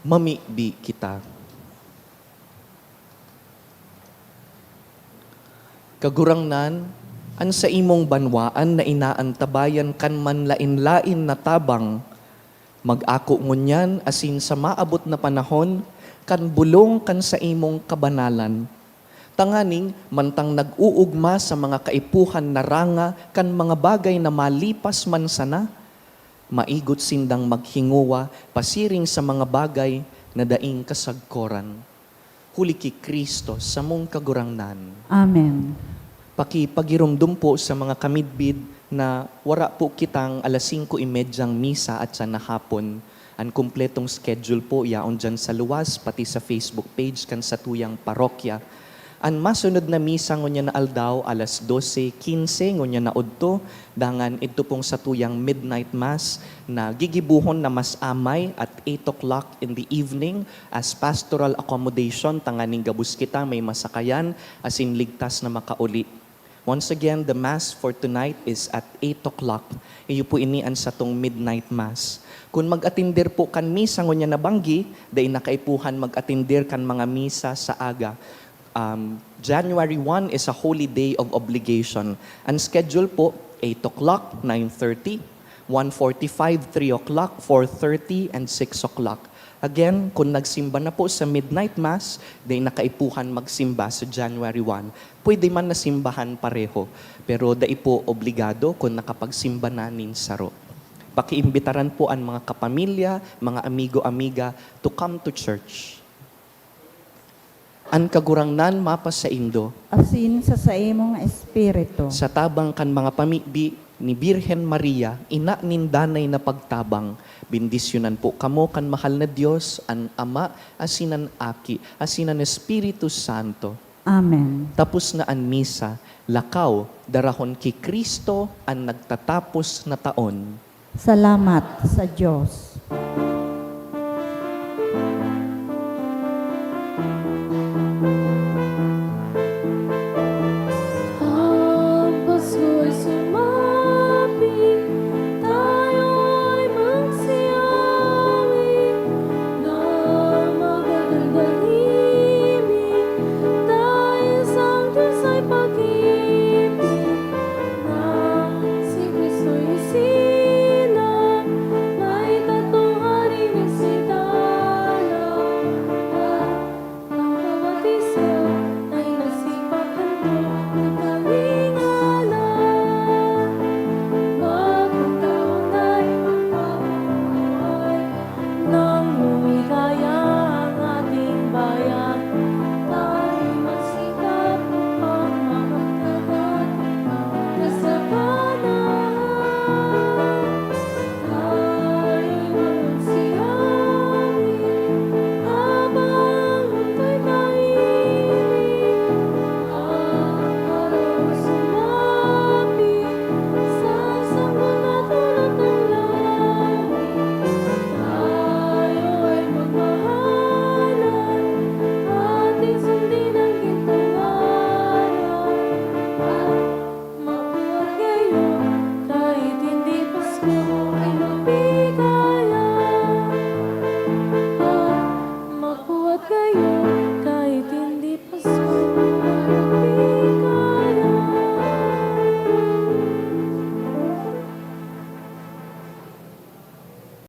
S5: Mamibi kita. Kagurangnan, an sa imong banwaan na inaantabayan kan man lain-lain na tabang, mag-ako ngunyan asin sa maabot na panahon, kan bulong kan sa imong kabanalan. Tanganing, mantang nag-uugma sa mga kaipuhan na ranga, kan mga bagay na malipas man sana, maigot sindang maghinguwa, pasiring sa mga bagay na daing kasagkoran. Huli ki Kristo sa mong kagurangnan.
S1: Amen.
S5: Pakipagirumdum po sa mga kamidbid na wara po kitang alas 5:30 misa at sa nahapon. Ang kumpletong schedule po yaon dyan sa luwas, pati sa Facebook page kan sa tuyang parokya. Ang masunod na misa ngunya na aldaw, alas 12:15 ngunya na udto, dangan ito pong sa tuyang midnight mass na gigibuhon na mas amay at 8 o'clock in the evening as pastoral accommodation, tanganing gabus kita may masakayan, asin ligtas na makauli. Once again, the Mass for tonight is at 8 o'clock. Iyo po inian sa tong midnight Mass. Kung mag-atindir po kan misa ngunya na banggi, dahil nakaipuhan mag-atindir kan mga misa sa aga. January 1 is a holy day of obligation. Ang schedule po, 8 o'clock, 9:30, 1:45, 3 o'clock, 4:30, and 6 o'clock. Again, kung nagsimba na po sa midnight mass, dahil nakaipuhan magsimba sa January 1, pwede man nasimbahan pareho. Pero dahil po obligado kung nakapagsimba na nin saro. Pakiimbitaran po ang mga kapamilya, mga amigo-amiga to come to church. Ang kagurangnan mapa sa Indo,
S1: Asin sa imong espiritu.
S5: sa tabang kan mga pamibi ni Birhen Maria, ina nin danay na pagtabang, bindisyonan po kamo kan mahal na Diyos, ang Ama, asinan Aki, asinan Espiritu Santo.
S1: Amen.
S5: Tapos na ang misa, lakaw, darahon ki Kristo ang nagtatapos na taon.
S1: Salamat sa Diyos.